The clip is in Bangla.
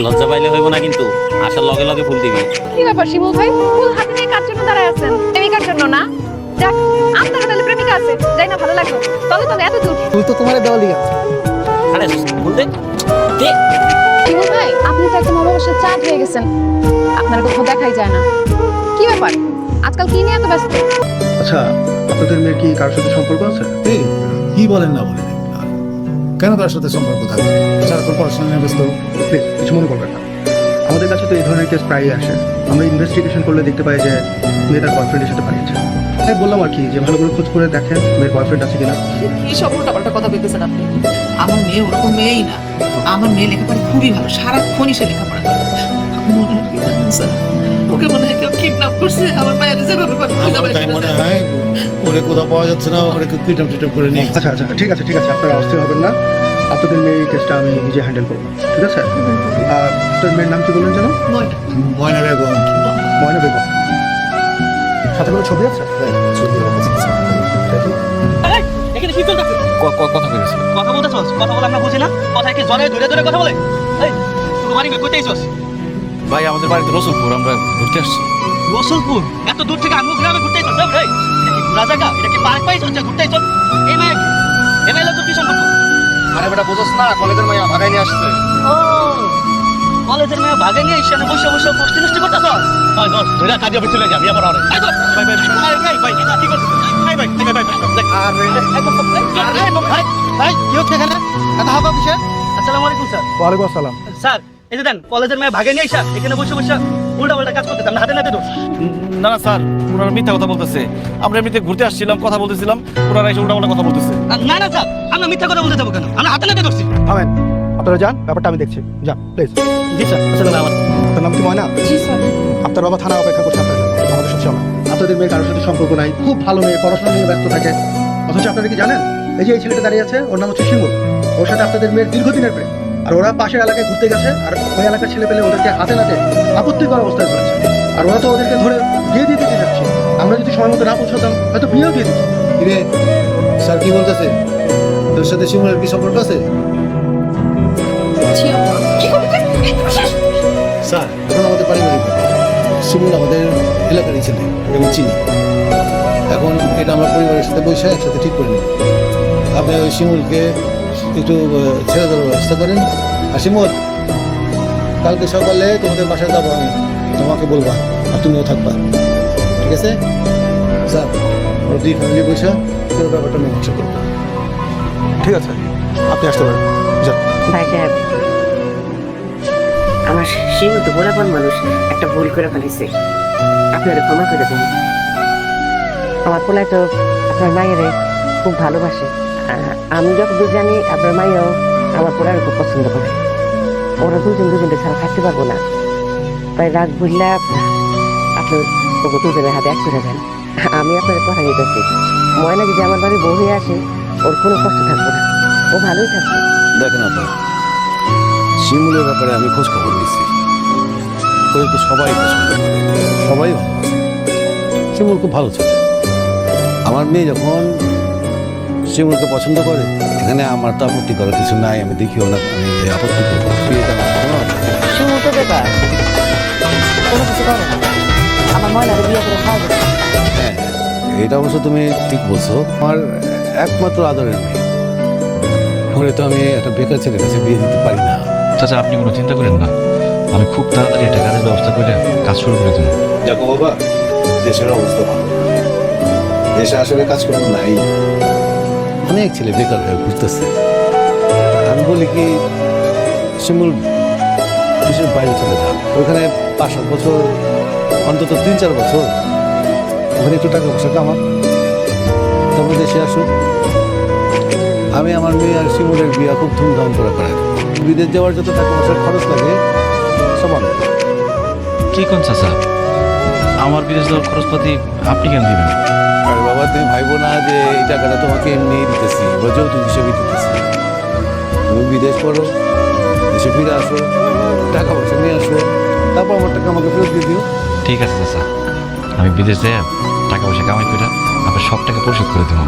লজ্জা পাইলে হইব না, কিন্তু আসার লগে লগে ফুল দিবি। কি ব্যাপার শিমুল ভাই, ফুল হাতে নিয়ে কার জন্য দাঁড়ায় আছেন? প্রেমিকার জন্য না? যাক, আপনার তাহলে প্রেমিকা আছে, যাই না, ভালো লাগলো। তবে তবে এত দূর তুই তো তোমার দেওয়া লিগা আরে ফুল দে দে। শিমুল ভাই, আপনি তো একদম অবশ্যই চাঁদ হয়ে গেছেন, আপনার কোথাও দেখাই যায় না। কি ব্যাপার, আজকাল কি নিয়ে এত ব্যস্ত? আচ্ছা, আপনাদের মেয়ের কি কারোর সাথে সম্পর্ক আছে? এই কি বলেন না বলেন, কেন তার সাথে সম্পর্ক থাকবে? সারাক্ষণ পড়াশোনা নিয়ে ব্যস্ত। প্লিজ কিছু মনে করবেন না। আমাদের কাছে তো এই ধরনের কেস প্রায়ই আসে। আমরা ইনভেস্টিগেশন করলে দেখতে পাই যে মেয়ে তার বয়ফ্রেন্ডের সাথে পালিয়েছে। তাই বললাম আর কি, যে ভালো করে খোঁজ করে দেখেন মেয়ের বয়ফ্রেন্ড আছে কিনা। কি সব উল্টাপাল্টা কথা বলতেছেন আপনি? আমার মেয়ে ওরকম মেয়েই না। আমার মেয়ে লেখাপড়া খুবই ভালো, সারাক্ষণই সে লেখাপড়া করে। আপনি মনে হয় কি জানেন স্যার, ওকে মনে হয় কেউ কিডন্যাপ করছে। আমার মায়ের যেভাবে আমার তাই মনে হয় ওরে কোথাও পাওয়া যাচ্ছে না, ওরে কিডন্যাপ টিডন্যাপ করে নিয়ে। আচ্ছা আচ্ছা, ঠিক আছে ঠিক আছে, আপনারা অস্থির হবেন না। আপনাদের মেয়ের কেসটা আমি নিজে হ্যান্ডেল করবো, ঠিক আছে? আপনার মেয়ের নাম কি বললেন যেন? ময়না বেগম। ময়না বেগম। সাথে কোনো ছবি আছে? ছবি এখানে কি চলতেছে? কথা বলতেছ, কথা বলতেছস? কথা বলে আমরা বুঝি না? কথা কি জলে ধরে ধরে কথা বলে? এই তুই বাড়ি কইতে আইছস? ভাই আমাদের বাড়িতে রসুলপুর, আমরা ঘুরতে আসছি। রসুলপুর? এত দূর থেকে আঙ্গুল গ্রামে ঘুরতে আইছস? ভাই এটা কি ঘোরা জায়গা? এটা কি পার্ক পাইছস যে ঘুরতে আইছস? এই মেয়ে কি? এই মেয়ে তোর কি সম্পর্ক? আরে বেটা বুঝছ না, কলেজের মাইয়া ভাগাই নিয়ে আসছে। ও কলেজের মেয়ে ভাগে নিয়ে এসে বসে বসে পোস্টি নষ্টি করতেছস? ভাই দোস ধরে কাজে অফিস চলে যাবি আবার আরে। ভাই দোস ভাই ভাই ভাই ভাই কি করছিস? ভাই ভাই ভাই ভাই ভাই ভাই কি হচ্ছে এখানে? এত হাবা কিসের? আসসালামু আলাইকুম স্যার। ওয়ালাইকুম আসসালাম। স্যার এই যে দেন কলেজের মেয়ে ভাগে নিয়ে এসে এখানে বসে বসে উল্টা পাল্টা কাজ করতেছে, আমরা হাতে নাতে দোষ। না না স্যার, ওনারা মিথ্যা কথা বলতেছে। আমরা এমনিতে ঘুরতে আসছিলাম, কথা বলতেছিলাম, ওনারা এসে উল্টা কথা বলতেছে। না না স্যার, আমরা মিথ্যা কথা বলতে যাবো কেন? আমরা হাতে নাতে ধরছি। থামেন, আপনারা যান, ব্যাপারটা আমি দেখছি। যান প্লিজ। G sir. আসলে আমার আপনার নাম কি ময়না? জি স্যার। আপনার বাবা থানা অপেক্ষা করছে আপনার জন্য। আমাদের সাথে চলো। আপনাদের মেয়ের কারোর সাথে সম্পর্ক নাই, খুব ভালো মেয়ে, পড়াশোনা নিয়ে ব্যস্ত থাকে। অথচ আপনারা কি জানেন, এই যে এই ছেলেটা দাঁড়িয়ে আছে, ওর নাম হচ্ছে শিমুল। ওর সাথে আপনাদের মেয়ের দীর্ঘদিনের প্রেম। আর ওরা পাশের এলাকায় ঘুরতে গেছে, আর ওই এলাকার ছেলে পেলে ওদেরকে হাতে নাতে আপত্তিকর অবস্থায় ধরেছে। আর ওরা তো ওদেরকে ধরে বিয়ে দিয়ে দিতে যাচ্ছে। আমরা যদি সময় মতো না পৌঁছাতাম, হয়তো বিয়েও দিয়ে দিত। কিরে স্যার কি বলতেছে? তোর সাথে শিমুলের কি সম্পর্ক আছে? স্যার এখন আমাদের পারিবারিক ব্যাপার। শিমুল আমাদের এলাকারই ছেলে, আমি চিনি। এখন এটা আমার পরিবারের সাথে বসে একসাথে ঠিক করে নিই। আপনি ওই শিমুলকে একটু ছেড়ে দেওয়ার ব্যবস্থা করেন। আর শিমুল, কালকে সকালে তোমাদের বাসায় যাবো আমি, তোমাকে বলবা আর তুমিও থাকবা, ঠিক আছে? স্যার ওর দুই ফ্যামিলি বসে পুরো ব্যাপারটা মীমাংসা করবো। ঠিক আছে, আপনি আসতে পারেন। যান। ভাই সাহেব, আমার সীমিত বোলাপন মানুষ একটা ভুল করে ফেলেছে, আপনারা ক্ষমা করে দেন। আমার পোলায় তো আপনার মায়ের খুব ভালোবাসে। আমি যতদূর জানি আপনার মাইও আমার পোলার খুব পছন্দ করে। ওরা দুজনকে ছাড়া থাকতে পারবো না। তাই রাগ ভুললে আপনি ওকে দুজনের হাতে এক করে দেন। আমি আপনার কথা দিতেছি, ময়না যদি আমার বাড়ি বউ হয়ে আসে, ওর কোনো কষ্ট থাকবে না, ও ভালোই থাকবে। দেখেন আপনার শিমুলের ব্যাপারে আমি খোঁজ খবর নিচ্ছি, ওই তো সবাই পছন্দ করে, সবাই ভালোবাসে। শিমুল খুব ভালো ছিল। আমার মেয়ে যখন শিমুলকে পছন্দ করে, এখানে আমার তো আপত্তি করার কিছু নাই। আমি দেখিও না, আমি আপত্তি করবো বিয়েটা না কোনো শিমুল তো বেকার, কোনো কিছু করে না। আমার ময়নাকে বিয়ে করে খাওয়া যাবে। হ্যাঁ, এটা অবশ্য তুমি ঠিক বলছো। আমার একমাত্র আদরের মেয়ে, ওরে তো আমি একটা বেকার ছেলের কাছে বিয়ে দিতে পারি না। চাচা আপনি কোনো চিন্তা করেন না, আমি খুব তাড়াতাড়ি একটা কাজের ব্যবস্থা করে কাজ শুরু করে দেবো। দেখো বাবা, দেশের অবস্থা ভালো, দেশে আসলে কাজকর্ম নাই, অনেক ছেলে বেকার হয়ে ঘুরতেছে। আমি বলি কি, শিমুল দেশের বাইরে চলে যান, ওখানে 5-7 বছর, অন্তত 3-4 বছর ওখানে একটু টাকা পয়সা কামান, তারপর দেশে আসুক। আমি আমার মেয়ে আর শিমুলের বিয়ে খুব ধুমধাম করে করাই দেবো। বিদেশ যাওয়ার যত টাকা পয়সার খরচ লাগে সমান। কি কোন চাচা, আমার বিদেশ যাওয়ার খরচপাতি আপনি কেন দিবেন? আরে বাবা, তুমি ভাইবো না যে এই টাকাটা তোমাকে এমনি দিতেছি বা যৌতুক হিসেবে দিতেছি। তুমি বিদেশ পড়ো, দেশে ফিরে আসো, টাকা পয়সা নিয়ে আসো, তারপর আমার টাকা আমাকে ফেরত দিয়ে দিও। ঠিক আছে চাচা, আমি বিদেশ যাই টাকা পয়সা কামাই করে আপনার সব টাকা পরিশোধ করে দেবো।